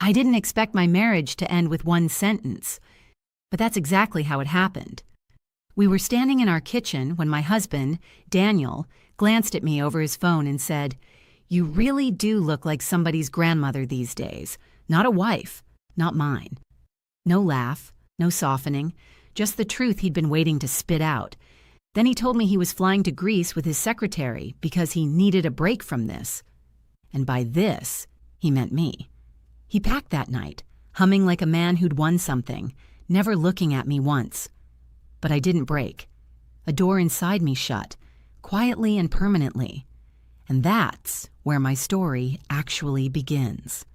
I didn't expect my marriage to end with one sentence, but that's exactly how it happened. We were standing in our kitchen when my husband, Daniel, glanced at me over his phone and said, "You really do look like somebody's grandmother these days, not a wife, not mine." No laugh, no softening, just the truth he'd been waiting to spit out. Then he told me he was flying to Greece with his secretary because he needed a break from this. And by this, he meant me. He packed that night, humming like a man who'd won something, never looking at me once. But I didn't break. A door inside me shut, quietly and permanently. And that's where my story actually begins.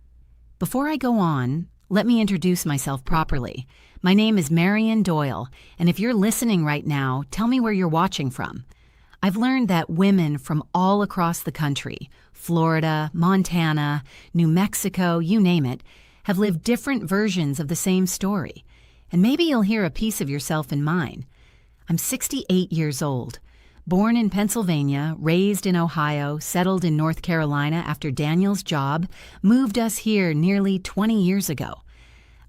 Before I go on, let me introduce myself properly. My name is Marian Doyle, and if you're listening right now, tell me where you're watching from. I've learned that women from all across the country, Florida, Montana, New Mexico, you name it, have lived different versions of the same story. And maybe you'll hear a piece of yourself in mine. I'm 68 years old, born in Pennsylvania, raised in Ohio, settled in North Carolina after Daniel's job moved us here nearly 20 years ago.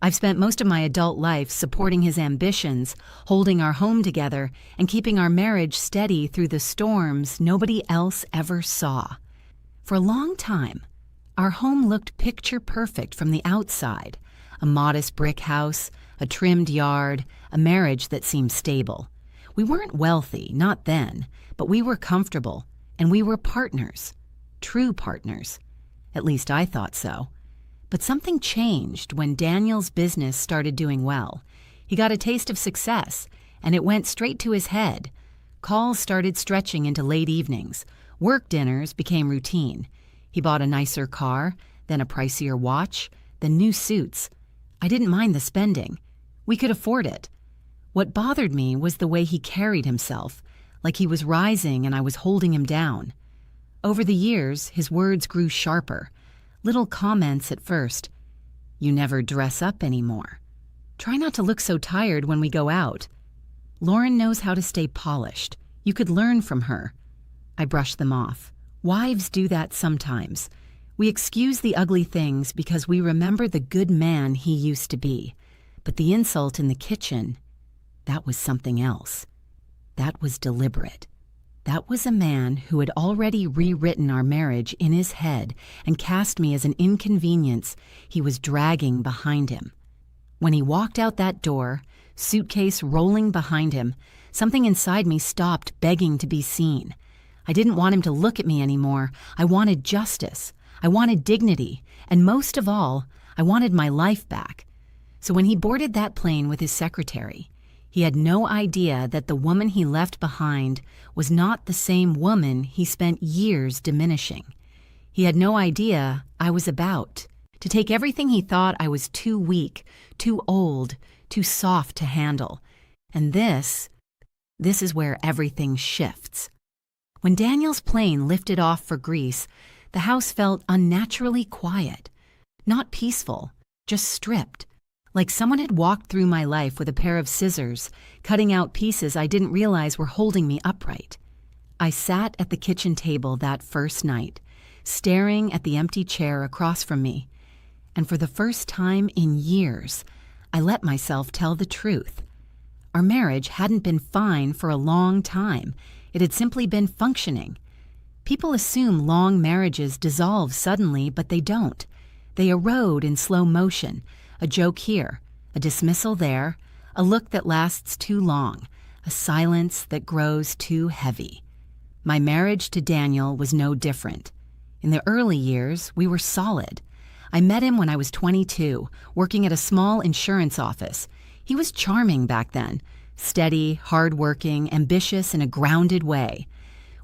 I've spent most of my adult life supporting his ambitions, holding our home together, and keeping our marriage steady through the storms nobody else ever saw. For a long time, our home looked picture perfect from the outside. A modest brick house, a trimmed yard, a marriage that seemed stable. We weren't wealthy, not then, but we were comfortable, and we were partners. True partners. At least I thought so. But something changed when Daniel's business started doing well. He got a taste of success, and it went straight to his head. Calls started stretching into late evenings. Work dinners became routine. He bought a nicer car, then a pricier watch, then new suits. I didn't mind the spending. We could afford it. What bothered me was the way he carried himself, like he was rising and I was holding him down. Over the years, his words grew sharper. Little comments at first. "You never dress up anymore. Try not to look so tired when we go out. Lauren knows how to stay polished. You could learn from her." I brushed them off. Wives do that sometimes. We excuse the ugly things because we remember the good man he used to be. But the insult in the kitchen, that was something else. That was deliberate. That was a man who had already rewritten our marriage in his head and cast me as an inconvenience he was dragging behind him. When he walked out that door, suitcase rolling behind him, something inside me stopped begging to be seen. I didn't want him to look at me anymore. I wanted justice. I wanted dignity. And most of all, I wanted my life back. So when he boarded that plane with his secretary, he had no idea that the woman he left behind was not the same woman he spent years diminishing. He had no idea I was about to take everything he thought I was too weak, too old, too soft to handle. And this is where everything shifts. When Daniel's plane lifted off for Greece, the house felt unnaturally quiet. Not peaceful, just stripped. Like someone had walked through my life with a pair of scissors, cutting out pieces I didn't realize were holding me upright. I sat at the kitchen table that first night, staring at the empty chair across from me. And for the first time in years, I let myself tell the truth. Our marriage hadn't been fine for a long time. It had simply been functioning. People assume long marriages dissolve suddenly, but they don't. They erode in slow motion. A joke here, a dismissal there, a look that lasts too long, a silence that grows too heavy. My marriage to Daniel was no different. In the early years, we were solid. I met him when I was 22, working at a small insurance office. He was charming back then, steady, hardworking, ambitious in a grounded way.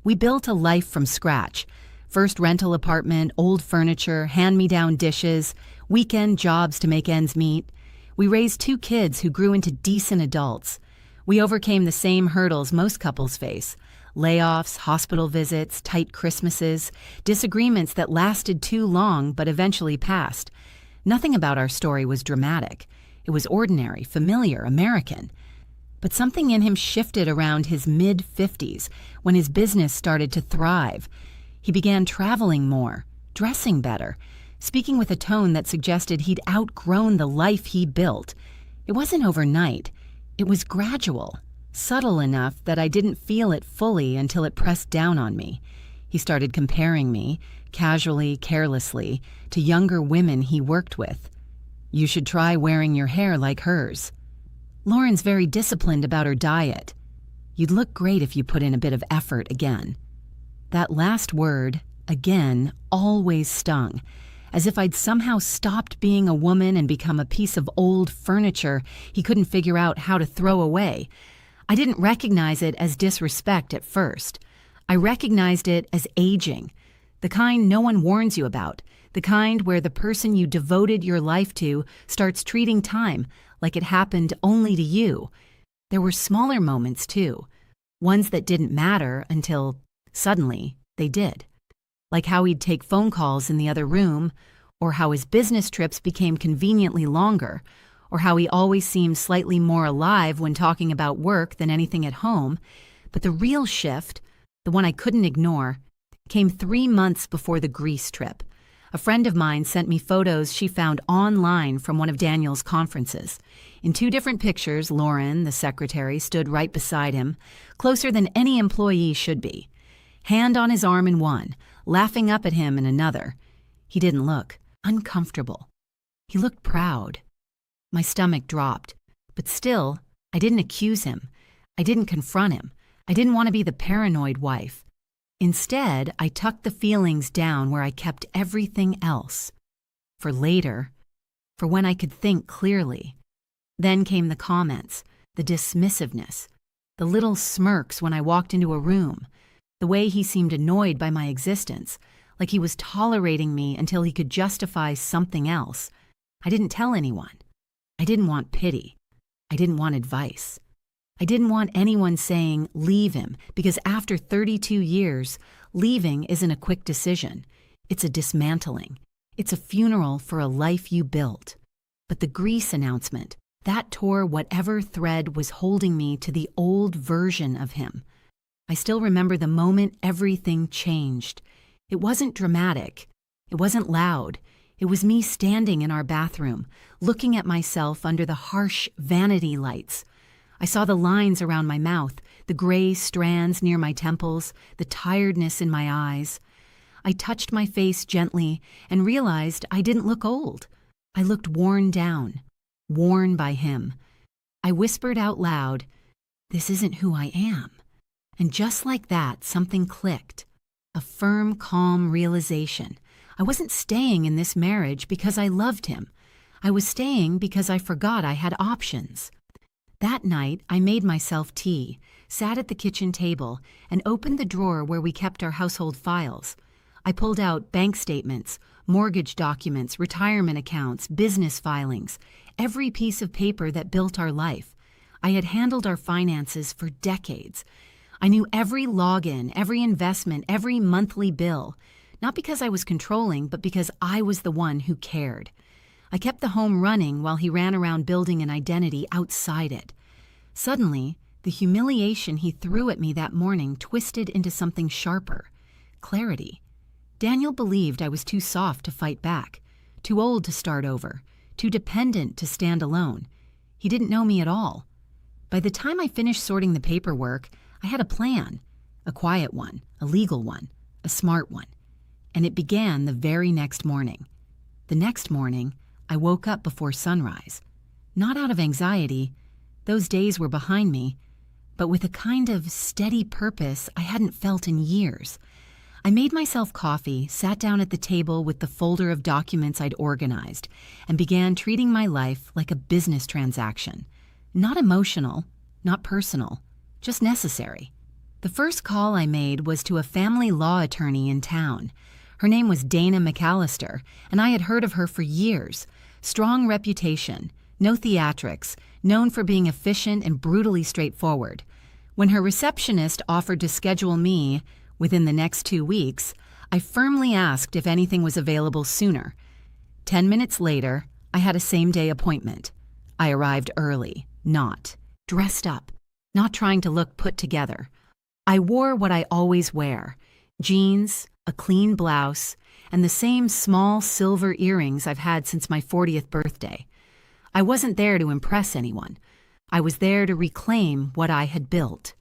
We built a life from scratch. First rental apartment, old furniture, hand-me-down dishes, weekend jobs to make ends meet. We raised 2 kids who grew into decent adults. We overcame the same hurdles most couples face: layoffs, hospital visits, tight Christmases, disagreements that lasted too long but eventually passed. Nothing about our story was dramatic. It was ordinary, familiar, American. But something in him shifted around his mid-50s when his business started to thrive. He began traveling more, dressing better, speaking with a tone that suggested he'd outgrown the life he built. It wasn't overnight. It was gradual, subtle enough that I didn't feel it fully until it pressed down on me. He started comparing me, casually, carelessly, to younger women he worked with. "You should try wearing your hair like hers. Lauren's very disciplined about her diet. You'd look great if you put in a bit of effort again." That last word, again, always stung, as if I'd somehow stopped being a woman and become a piece of old furniture he couldn't figure out how to throw away. I didn't recognize it as disrespect at first. I recognized it as aging, the kind no one warns you about, the kind where the person you devoted your life to starts treating time like it happened only to you. There were smaller moments, too, ones that didn't matter until, suddenly, they did. Like how he'd take phone calls in the other room, or how his business trips became conveniently longer, or how he always seemed slightly more alive when talking about work than anything at home. But the real shift, the one I couldn't ignore, came 3 months before the Greece trip. A friend of mine sent me photos she found online from one of Daniel's conferences. In 2 different pictures, Lauren, the secretary, stood right beside him, closer than any employee should be. Hand on his arm in one, laughing up at him in another. He didn't look uncomfortable. He looked proud. My stomach dropped, but still, I didn't accuse him. I didn't confront him. I didn't want to be the paranoid wife. Instead, I tucked the feelings down where I kept everything else. For later, for when I could think clearly. Then came the comments, the dismissiveness, the little smirks when I walked into a room, the way he seemed annoyed by my existence, like he was tolerating me until he could justify something else. I didn't tell anyone. I didn't want pity. I didn't want advice. I didn't want anyone saying, "Leave him," because after 32 years, leaving isn't a quick decision. It's a dismantling. It's a funeral for a life you built. But the Greece announcement, that tore whatever thread was holding me to the old version of him. I still remember the moment everything changed. It wasn't dramatic. It wasn't loud. It was me standing in our bathroom, looking at myself under the harsh vanity lights. I saw the lines around my mouth, the gray strands near my temples, the tiredness in my eyes. I touched my face gently and realized I didn't look old. I looked worn down, worn by him. I whispered out loud, "This isn't who I am." And just like that, something clicked. A firm, calm realization. I wasn't staying in this marriage because I loved him. I was staying because I forgot I had options. That night, I made myself tea, sat at the kitchen table, and opened the drawer where we kept our household files. I pulled out bank statements, mortgage documents, retirement accounts, business filings, every piece of paper that built our life. I had handled our finances for decades. I knew every login, every investment, every monthly bill, not because I was controlling, but because I was the one who cared. I kept the home running while he ran around building an identity outside it. Suddenly, the humiliation he threw at me that morning twisted into something sharper. Clarity. Daniel believed I was too soft to fight back, too old to start over, too dependent to stand alone. He didn't know me at all. By the time I finished sorting the paperwork, I had a plan. A quiet one, a legal one, a smart one. And it began the very next morning. The next morning, I woke up before sunrise. Not out of anxiety, those days were behind me, but with a kind of steady purpose I hadn't felt in years. I made myself coffee, sat down at the table with the folder of documents I'd organized, and began treating my life like a business transaction. Not emotional, not personal, just necessary. The first call I made was to a family law attorney in town. Her name was Dana McAllister, and I had heard of her for years. Strong reputation, no theatrics, known for being efficient and brutally straightforward. When her receptionist offered to schedule me within the next 2 weeks, I firmly asked if anything was available sooner. 10 minutes later, I had a same-day appointment. I arrived early, not dressed up, not trying to look put together. I wore what I always wear: jeans, a clean blouse, and the same small silver earrings I've had since my 40th birthday. I wasn't there to impress anyone. I was there to reclaim what I had built.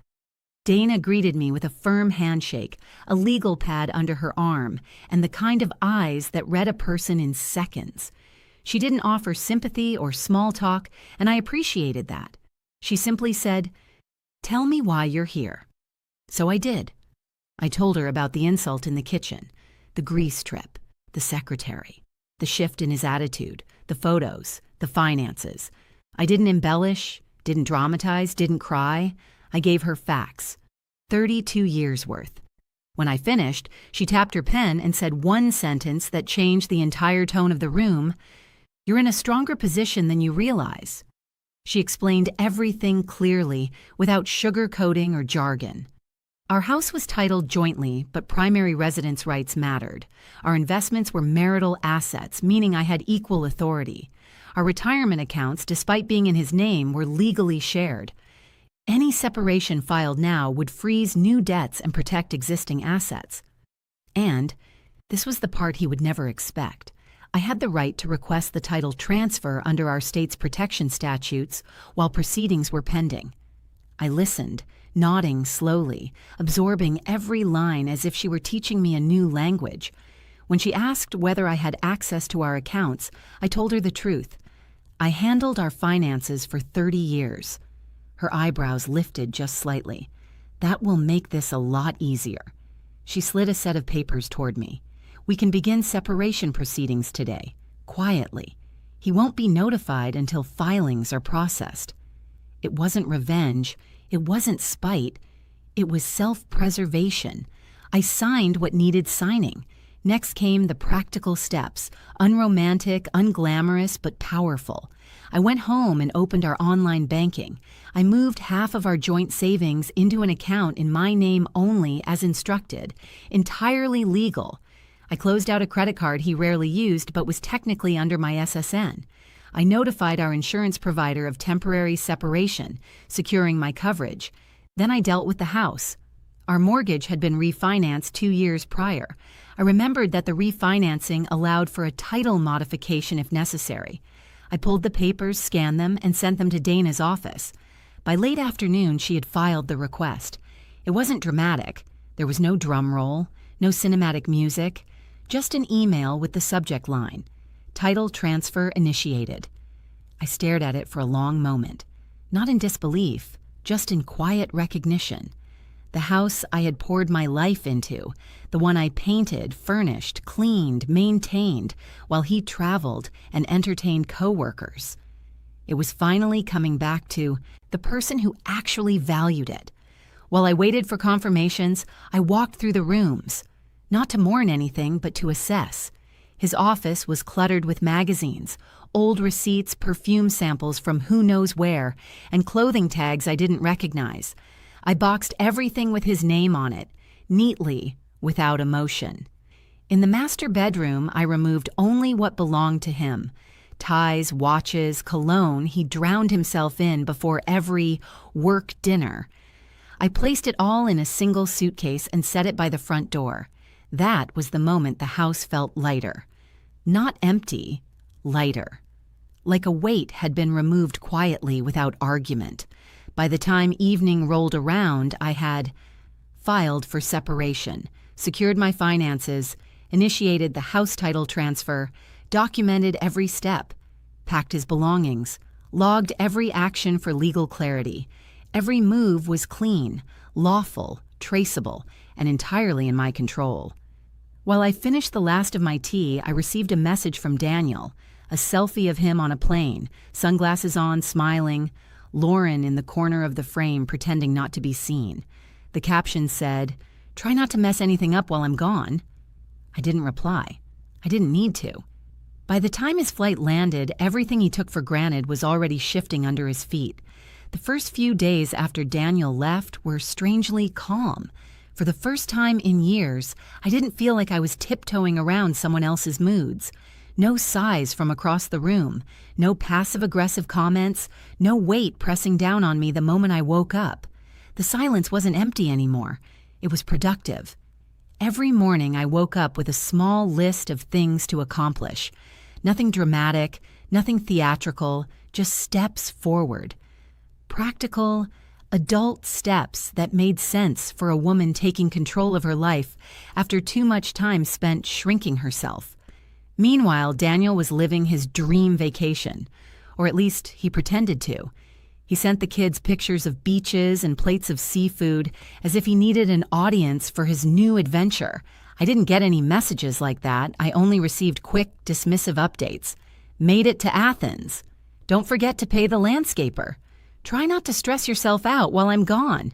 Dana greeted me with a firm handshake, a legal pad under her arm, and the kind of eyes that read a person in seconds. She didn't offer sympathy or small talk, and I appreciated that. She simply said, "Tell me why you're here." So I did. I told her about the insult in the kitchen, the grease trip, the secretary, the shift in his attitude, the photos, the finances. I didn't embellish, didn't dramatize, didn't cry. I gave her facts. 32 years worth. When I finished, she tapped her pen and said one sentence that changed the entire tone of the room. "You're in a stronger position than you realize." She explained everything clearly, without sugarcoating or jargon. Our house was titled jointly, but primary residence rights mattered. Our investments were marital assets, meaning I had equal authority. Our retirement accounts, despite being in his name, were legally shared. Any separation filed now would freeze new debts and protect existing assets. And, this was the part he would never expect, I had the right to request the title transfer under our state's protection statutes while proceedings were pending. I listened, nodding slowly, absorbing every line as if she were teaching me a new language. When she asked whether I had access to our accounts, I told her the truth. I handled our finances for 30 years. Her eyebrows lifted just slightly. "That will make this a lot easier." She slid a set of papers toward me. "We can begin separation proceedings today, quietly. He won't be notified until filings are processed." It wasn't revenge. It wasn't spite. It was self-preservation. I signed what needed signing. Next came the practical steps, unromantic, unglamorous, but powerful. I went home and opened our online banking. I moved half of our joint savings into an account in my name only as instructed, entirely legal. I closed out a credit card he rarely used but was technically under my SSN. I notified our insurance provider of temporary separation, securing my coverage. Then I dealt with the house. Our mortgage had been refinanced 2 years prior. I remembered that the refinancing allowed for a title modification if necessary. I pulled the papers, scanned them, and sent them to Dana's office. By late afternoon, she had filed the request. It wasn't dramatic. There was no drum roll, no cinematic music, just an email with the subject line, "Title transfer initiated." I stared at it for a long moment, not in disbelief, just in quiet recognition. The house I had poured my life into, the one I painted, furnished, cleaned, maintained, while he traveled and entertained coworkers. It was finally coming back to the person who actually valued it. While I waited for confirmations, I walked through the rooms, not to mourn anything, but to assess. His office was cluttered with magazines, old receipts, perfume samples from who knows where, and clothing tags I didn't recognize. I boxed everything with his name on it, neatly, without emotion. In the master bedroom, I removed only what belonged to him. Ties, watches, cologne he drowned himself in before every work dinner. I placed it all in a single suitcase and set it by the front door. That was the moment the house felt lighter. Not empty, lighter. Like a weight had been removed quietly without argument. By the time evening rolled around, I had filed for separation, secured my finances, initiated the house title transfer, documented every step, packed his belongings, logged every action for legal clarity. Every move was clean, lawful, traceable, and entirely in my control. While I finished the last of my tea, I received a message from Daniel, a selfie of him on a plane, sunglasses on, smiling, Lauren in the corner of the frame pretending not to be seen. The caption said, "Try not to mess anything up while I'm gone." I didn't reply. I didn't need to. By the time his flight landed, everything he took for granted was already shifting under his feet. The first few days after Daniel left were strangely calm. For the first time in years, I didn't feel like I was tiptoeing around someone else's moods. No sighs from across the room, no passive-aggressive comments, no weight pressing down on me the moment I woke up. The silence wasn't empty anymore. It was productive. Every morning I woke up with a small list of things to accomplish. Nothing dramatic, nothing theatrical, just steps forward. Practical, adult steps that made sense for a woman taking control of her life after too much time spent shrinking herself. Meanwhile, Daniel was living his dream vacation, or at least he pretended to. He sent the kids pictures of beaches and plates of seafood as if he needed an audience for his new adventure. I didn't get any messages like that. I only received quick, dismissive updates. Made it to Athens. Don't forget to pay the landscaper. Try not to stress yourself out while I'm gone.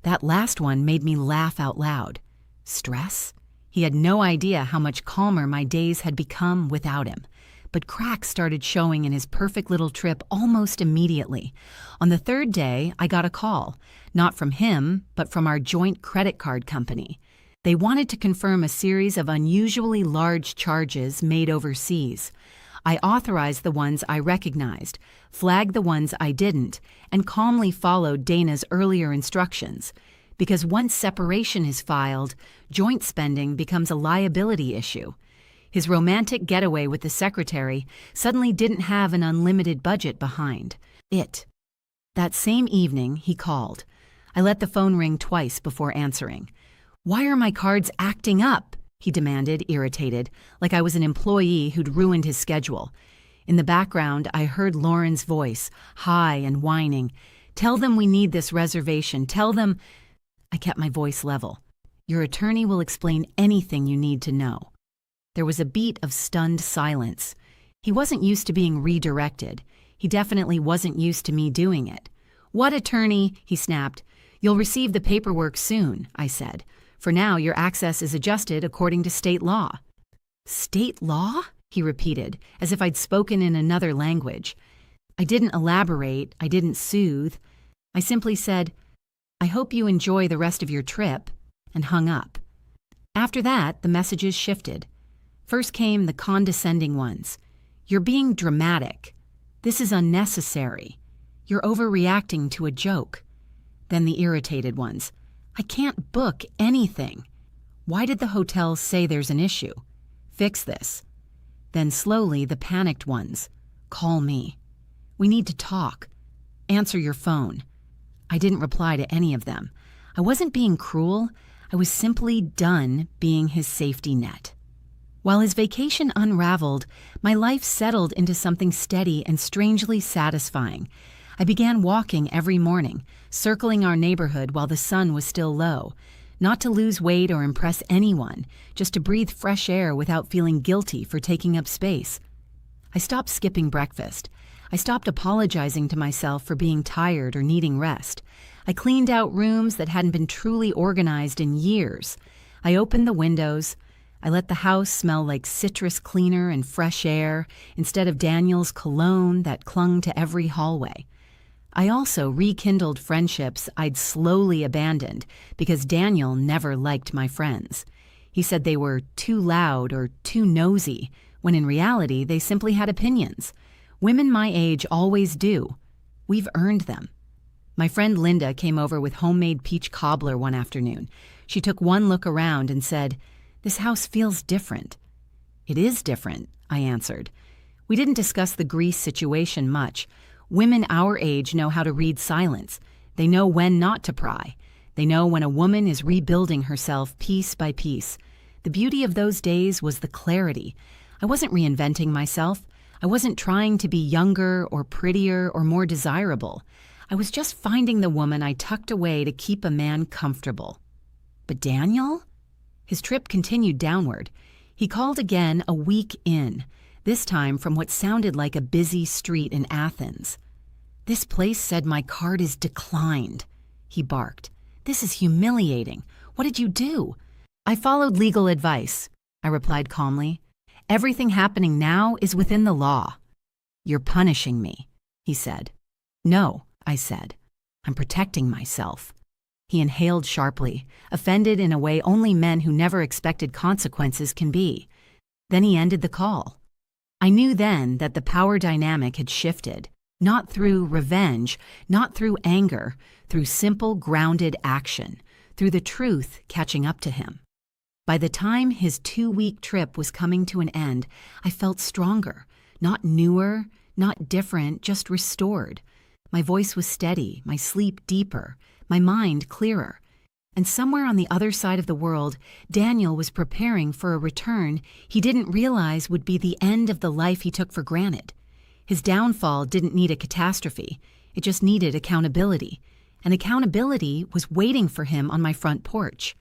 That last one made me laugh out loud. Stress? He had no idea how much calmer my days had become without him. But cracks started showing in his perfect little trip almost immediately. On the third day, I got a call, not from him, but from our joint credit card company. They wanted to confirm a series of unusually large charges made overseas. I authorized the ones I recognized, flagged the ones I didn't, and calmly followed Dana's earlier instructions. Because once separation is filed, joint spending becomes a liability issue. His romantic getaway with the secretary suddenly didn't have an unlimited budget behind it. That same evening, he called. I let the phone ring twice before answering. "Why are my cards acting up?" he demanded, irritated, like I was an employee who'd ruined his schedule. In the background, I heard Lauren's voice, high and whining. "Tell them we need this reservation. Tell them—" I kept my voice level. "Your attorney will explain anything you need to know." There was a beat of stunned silence. He wasn't used to being redirected. He definitely wasn't used to me doing it. "What attorney?" he snapped. "You'll receive the paperwork soon," I said. "For now, your access is adjusted according to state law." "State law?" he repeated, as if I'd spoken in another language. I didn't elaborate. I didn't soothe. I simply said, "I hope you enjoy the rest of your trip," and hung up. After that, the messages shifted. First came the condescending ones. "You're being dramatic. This is unnecessary. You're overreacting to a joke." Then the irritated ones. "I can't book anything. Why did the hotel say there's an issue? Fix this." Then slowly the panicked ones. "Call me. We need to talk. Answer your phone." I didn't reply to any of them. I wasn't being cruel. I was simply done being his safety net. While his vacation unraveled, my life settled into something steady and strangely satisfying. I began walking every morning, circling our neighborhood while the sun was still low, not to lose weight or impress anyone, just to breathe fresh air without feeling guilty for taking up space. I stopped skipping breakfast. I stopped apologizing to myself for being tired or needing rest. I cleaned out rooms that hadn't been truly organized in years. I opened the windows. I let the house smell like citrus cleaner and fresh air instead of Daniel's cologne that clung to every hallway. I also rekindled friendships I'd slowly abandoned because Daniel never liked my friends. He said they were too loud or too nosy, when in reality they simply had opinions. Women my age always do. We've earned them. My friend Linda came over with homemade peach cobbler one afternoon. She took one look around and said, "This house feels different." "It is different," I answered. We didn't discuss the Greece situation much. Women our age know how to read silence. They know when not to pry. They know when a woman is rebuilding herself piece by piece. The beauty of those days was the clarity. I wasn't reinventing myself. I wasn't trying to be younger or prettier or more desirable. I was just finding the woman I tucked away to keep a man comfortable. But Daniel? His trip continued downward. He called again a week in, this time from what sounded like a busy street in Athens. "This place said my card is declined," he barked. "This is humiliating. What did you do?" "I followed legal advice," I replied calmly. "Everything happening now is within the law." "You're punishing me," he said. "No," I said. "I'm protecting myself." He inhaled sharply, offended in a way only men who never expected consequences can be. Then he ended the call. I knew then that the power dynamic had shifted, not through revenge, not through anger, through simple, grounded action, through the truth catching up to him. By the time his 2-week trip was coming to an end, I felt stronger, not newer, not different, just restored. My voice was steady, my sleep deeper, my mind clearer. And somewhere on the other side of the world, Daniel was preparing for a return he didn't realize would be the end of the life he took for granted. His downfall didn't need a catastrophe, it just needed accountability. And accountability was waiting for him on my front porch.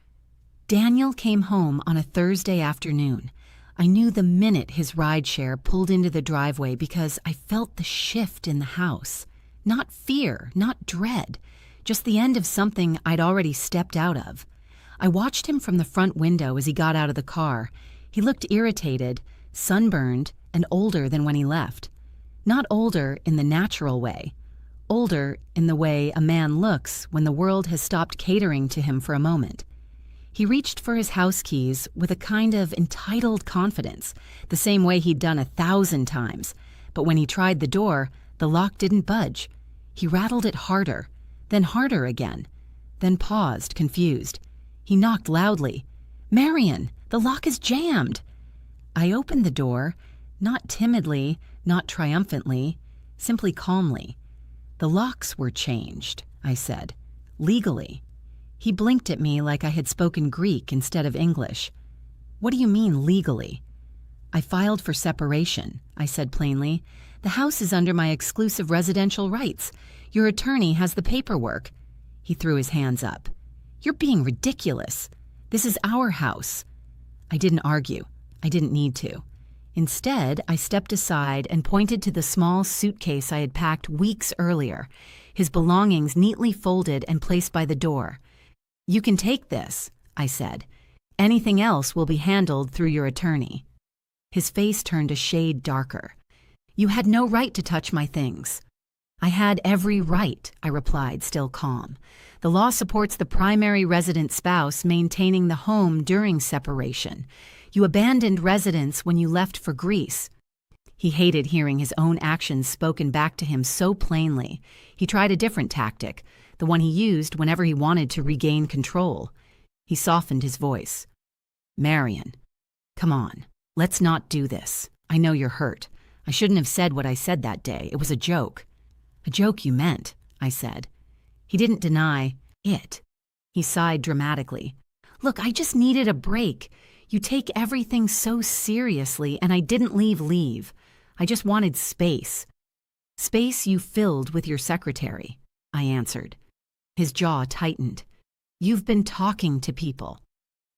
Daniel came home on a Thursday afternoon. I knew the minute his rideshare pulled into the driveway because I felt the shift in the house. Not fear, not dread, just the end of something I'd already stepped out of. I watched him from the front window as he got out of the car. He looked irritated, sunburned, and older than when he left. Not older in the natural way. Older in the way a man looks when the world has stopped catering to him for a moment. He reached for his house keys with a kind of entitled confidence, the same way he'd done 1,000 times. But when he tried the door, the lock didn't budge. He rattled it harder, then harder again, then paused, confused. He knocked loudly. "Marion, the lock is jammed." I opened the door, not timidly, not triumphantly, simply calmly. "The locks were changed," I said, "legally." He blinked at me like I had spoken Greek instead of English. "What do you mean, legally?" "I filed for separation," I said plainly. "The house is under my exclusive residential rights. Your attorney has the paperwork." He threw his hands up. "You're being ridiculous. This is our house." I didn't argue. I didn't need to. Instead, I stepped aside and pointed to the small suitcase I had packed weeks earlier, his belongings neatly folded and placed by the door. "You can take this," I said. "Anything else will be handled through your attorney." His face turned a shade darker. "You had no right to touch my things." "I had every right," I replied, still calm. "The law supports the primary resident spouse maintaining the home during separation. You abandoned residence when you left for Greece." He hated hearing his own actions spoken back to him so plainly. He tried a different tactic, the one he used whenever he wanted to regain control. He softened his voice. "Marion, come on, let's not do this. I know you're hurt. I shouldn't have said what I said that day. It was a joke." "A joke you meant," I said. He didn't deny it. He sighed dramatically. "Look, I just needed a break. You take everything so seriously, and I didn't leave. I just wanted space." "Space you filled with your secretary," I answered. His jaw tightened. "You've been talking to people."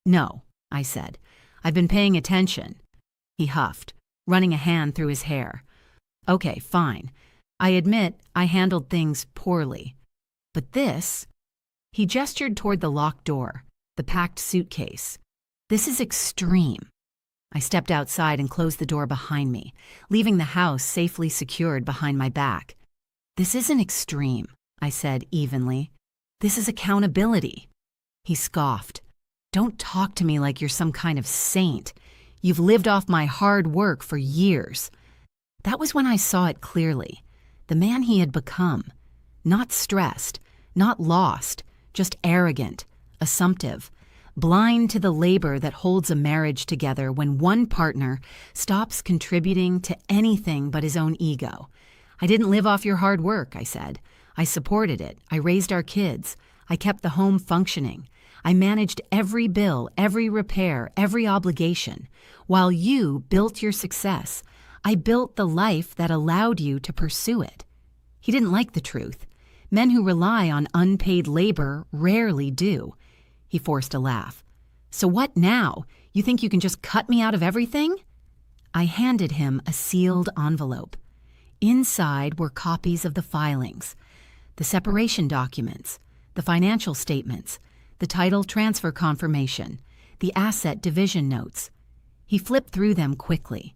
"No," I said. "I've been paying attention." He huffed, running a hand through his hair. "Okay, fine. I admit I handled things poorly. But this..." He gestured toward the locked door, the packed suitcase. "This is extreme." I stepped outside and closed the door behind me, leaving the house safely secured behind my back. "This isn't extreme," I said evenly. "This is accountability." He scoffed. "Don't talk to me like you're some kind of saint. You've lived off my hard work for years." That was when I saw it clearly. The man he had become. Not stressed, not lost, just arrogant, assumptive, blind to the labor that holds a marriage together when one partner stops contributing to anything but his own ego. "I didn't live off your hard work," I said. "I supported it. I raised our kids. I kept the home functioning. I managed every bill, every repair, every obligation. While you built your success, I built the life that allowed you to pursue it." He didn't like the truth. Men who rely on unpaid labor rarely do. He forced a laugh. "So what now? You think you can just cut me out of everything?" I handed him a sealed envelope. Inside were copies of the filings, the separation documents, the financial statements, the title transfer confirmation, the asset division notes. He flipped through them quickly.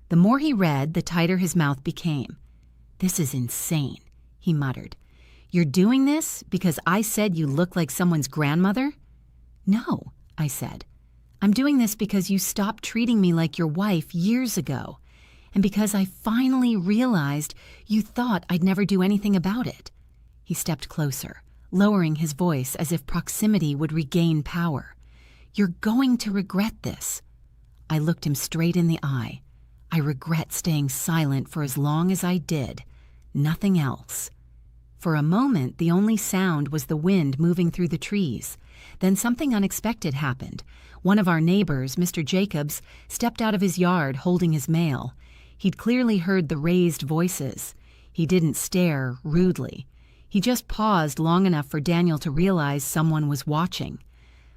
The more he read, the tighter his mouth became. "This is insane," he muttered. "You're doing this because I said you look like someone's grandmother?" "No," I said. "I'm doing this because you stopped treating me like your wife years ago, and because I finally realized you thought I'd never do anything about it." He stepped closer, lowering his voice as if proximity would regain power. "You're going to regret this." I looked him straight in the eye. "I regret staying silent for as long as I did. Nothing else." For a moment, the only sound was the wind moving through the trees. Then something unexpected happened. One of our neighbors, Mr. Jacobs, stepped out of his yard holding his mail. He'd clearly heard the raised voices. He didn't stare rudely. He just paused long enough for Daniel to realize someone was watching.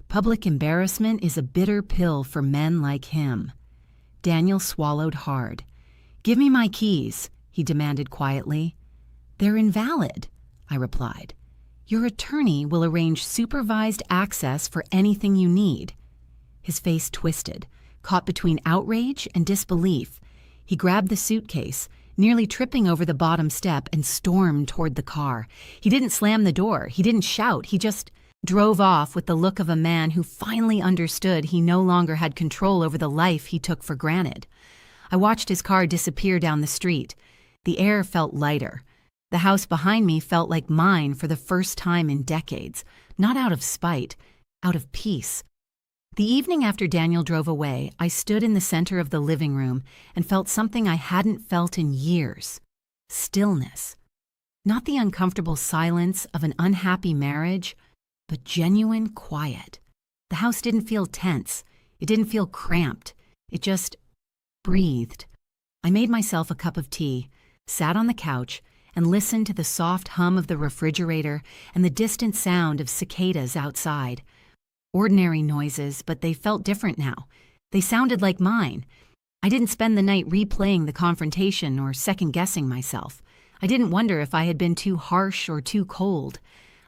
Public embarrassment is a bitter pill for men like him. Daniel swallowed hard. "Give me my keys," he demanded quietly. "They're invalid," I replied. "Your attorney will arrange supervised access for anything you need." His face twisted, caught between outrage and disbelief. He grabbed the suitcase, nearly tripping over the bottom step, and stormed toward the car. He didn't slam the door. He didn't shout. He just drove off with the look of a man who finally understood he no longer had control over the life he took for granted. I watched his car disappear down the street. The air felt lighter. The house behind me felt like mine for the first time in decades, not out of spite, out of peace. The evening after Daniel drove away, I stood in the center of the living room and felt something I hadn't felt in years. Stillness. Not the uncomfortable silence of an unhappy marriage, but genuine quiet. The house didn't feel tense. It didn't feel cramped. It just breathed. I made myself a cup of tea, sat on the couch, and listened to the soft hum of the refrigerator and the distant sound of cicadas outside. Ordinary noises, but they felt different now. They sounded like mine. I didn't spend the night replaying the confrontation or second-guessing myself. I didn't wonder if I had been too harsh or too cold.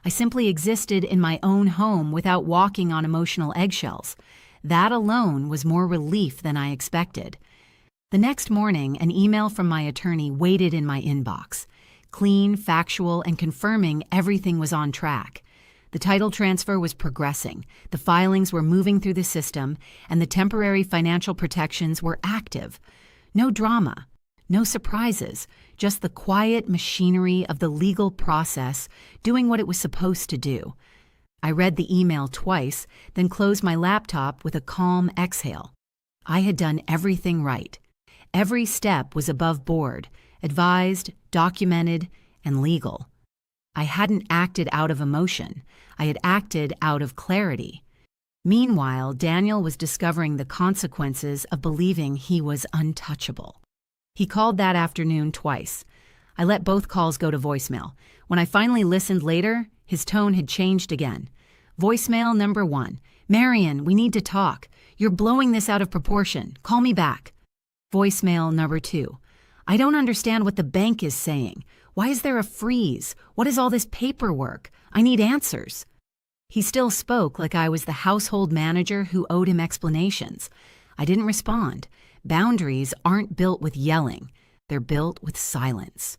I simply existed in my own home without walking on emotional eggshells. That alone was more relief than I expected. The next morning, an email from my attorney waited in my inbox. Clean, factual, and confirming everything was on track. The title transfer was progressing, the filings were moving through the system, and the temporary financial protections were active. No drama, no surprises, just the quiet machinery of the legal process doing what it was supposed to do. I read the email twice, then closed my laptop with a calm exhale. I had done everything right. Every step was above board, advised, documented, and legal. I hadn't acted out of emotion. I had acted out of clarity. Meanwhile, Daniel was discovering the consequences of believing he was untouchable. He called that afternoon twice. I let both calls go to voicemail. When I finally listened later, his tone had changed again. Voicemail number 1. "Marion, we need to talk. You're blowing this out of proportion. Call me back." Voicemail number 2. "I don't understand what the bank is saying. Why is there a freeze? What is all this paperwork? I need answers." He still spoke like I was the household manager who owed him explanations. I didn't respond. Boundaries aren't built with yelling. They're built with silence.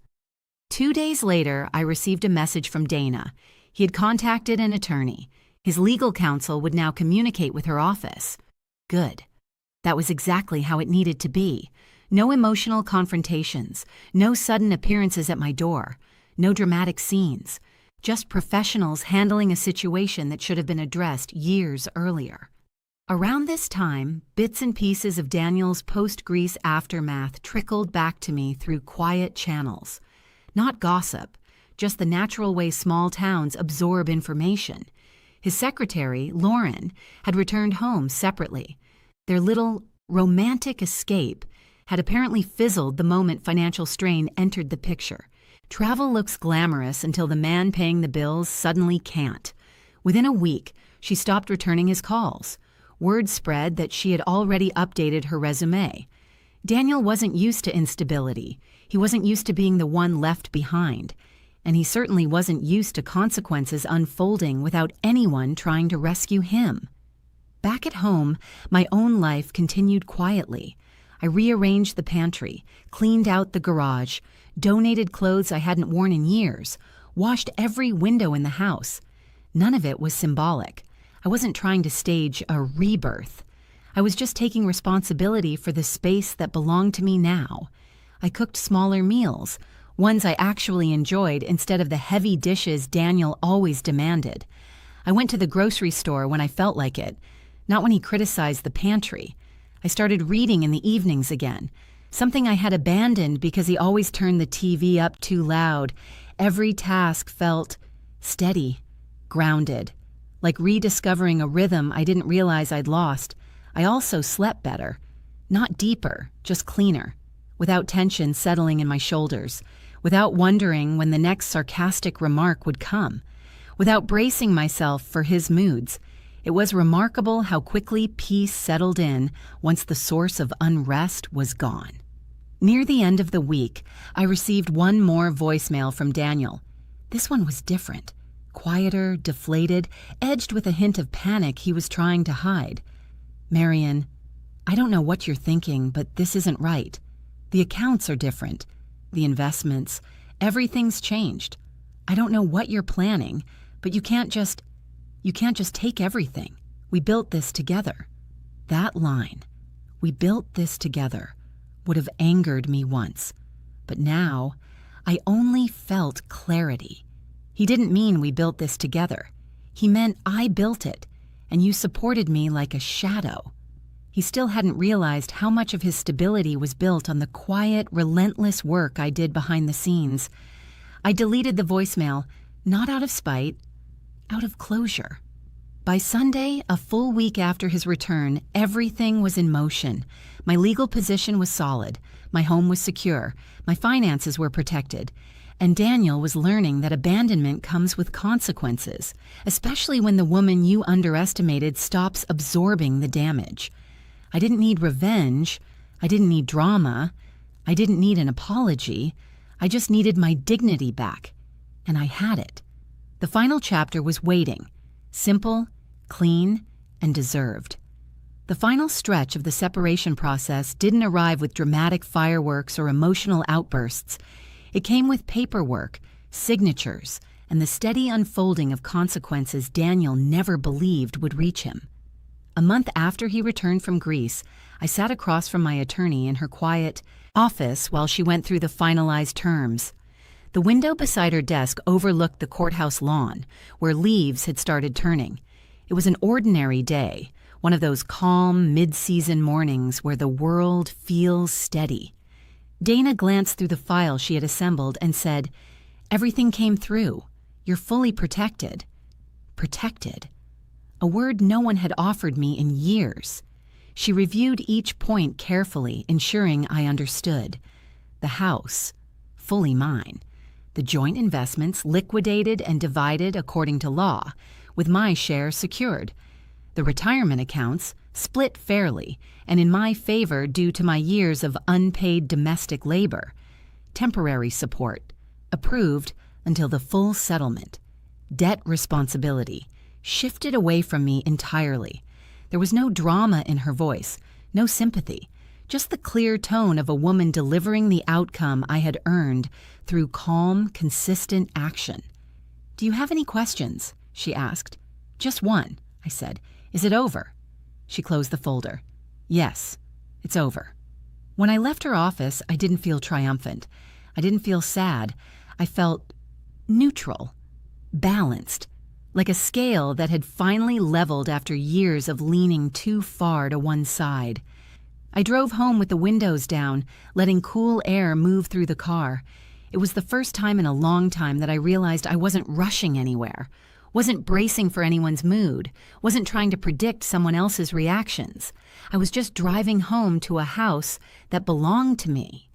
2 days later, I received a message from Dana. He had contacted an attorney. His legal counsel would now communicate with her office. Good. That was exactly how it needed to be. No emotional confrontations, no sudden appearances at my door, no dramatic scenes, just professionals handling a situation that should have been addressed years earlier. Around this time, bits and pieces of Daniel's post-Greece aftermath trickled back to me through quiet channels. Not gossip, just the natural way small towns absorb information. His secretary, Lauren, had returned home separately. Their little romantic escape had apparently fizzled the moment financial strain entered the picture. Travel looks glamorous until the man paying the bills suddenly can't. Within a week, she stopped returning his calls. Word spread that she had already updated her resume. Daniel wasn't used to instability. He wasn't used to being the one left behind. And he certainly wasn't used to consequences unfolding without anyone trying to rescue him. Back at home, my own life continued quietly. I rearranged the pantry, cleaned out the garage, donated clothes I hadn't worn in years, washed every window in the house. None of it was symbolic. I wasn't trying to stage a rebirth. I was just taking responsibility for the space that belonged to me now. I cooked smaller meals, ones I actually enjoyed instead of the heavy dishes Daniel always demanded. I went to the grocery store when I felt like it. Not when he criticized the pantry. I started reading in the evenings again, something I had abandoned because he always turned the TV up too loud. Every task felt steady, grounded, like rediscovering a rhythm I didn't realize I'd lost. I also slept better, not deeper, just cleaner, without tension settling in my shoulders, without wondering when the next sarcastic remark would come, without bracing myself for his moods. It was remarkable how quickly peace settled in once the source of unrest was gone. Near the end of the week, I received one more voicemail from Daniel. This one was different, quieter, deflated, edged with a hint of panic he was trying to hide. Marian, I don't know what you're thinking, but this isn't right. The accounts are different. The investments, everything's changed. I don't know what you're planning, but you can't just take everything. We built this together. That line, we built this together, would have angered me once. But now, I only felt clarity. He didn't mean we built this together. He meant I built it, and you supported me like a shadow. He still hadn't realized how much of his stability was built on the quiet, relentless work I did behind the scenes. I deleted the voicemail, not out of spite, out of closure. By Sunday, a full week after his return, everything was in motion. My legal position was solid, my home was secure, my finances were protected, and Daniel was learning that abandonment comes with consequences, especially when the woman you underestimated stops absorbing the damage. I didn't need revenge, I didn't need drama, I didn't need an apology, I just needed my dignity back, and I had it. The final chapter was waiting, simple, clean, and deserved. The final stretch of the separation process didn't arrive with dramatic fireworks or emotional outbursts. It came with paperwork, signatures, and the steady unfolding of consequences Daniel never believed would reach him. A month after he returned from Greece, I sat across from my attorney in her quiet office while she went through the finalized terms. The window beside her desk overlooked the courthouse lawn, where leaves had started turning. It was an ordinary day, one of those calm, mid-season mornings where the world feels steady. Dana glanced through the file she had assembled and said, "Everything came through. You're fully protected." Protected. A word no one had offered me in years. She reviewed each point carefully, ensuring I understood. The house, fully mine. The joint investments liquidated and divided according to law, with my share secured. The retirement accounts split fairly and in my favor due to my years of unpaid domestic labor. Temporary support, approved until the full settlement. Debt responsibility, shifted away from me entirely. There was no drama in her voice, no sympathy, just the clear tone of a woman delivering the outcome I had earned through calm, consistent action. "Do you have any questions?" she asked. "Just one," I said. "Is it over?" She closed the folder. "Yes, it's over." When I left her office, I didn't feel triumphant. I didn't feel sad. I felt neutral, balanced, like a scale that had finally leveled after years of leaning too far to one side. I drove home with the windows down, letting cool air move through the car. It was the first time in a long time that I realized I wasn't rushing anywhere, wasn't bracing for anyone's mood, wasn't trying to predict someone else's reactions. I was just driving home to a house that belonged to me.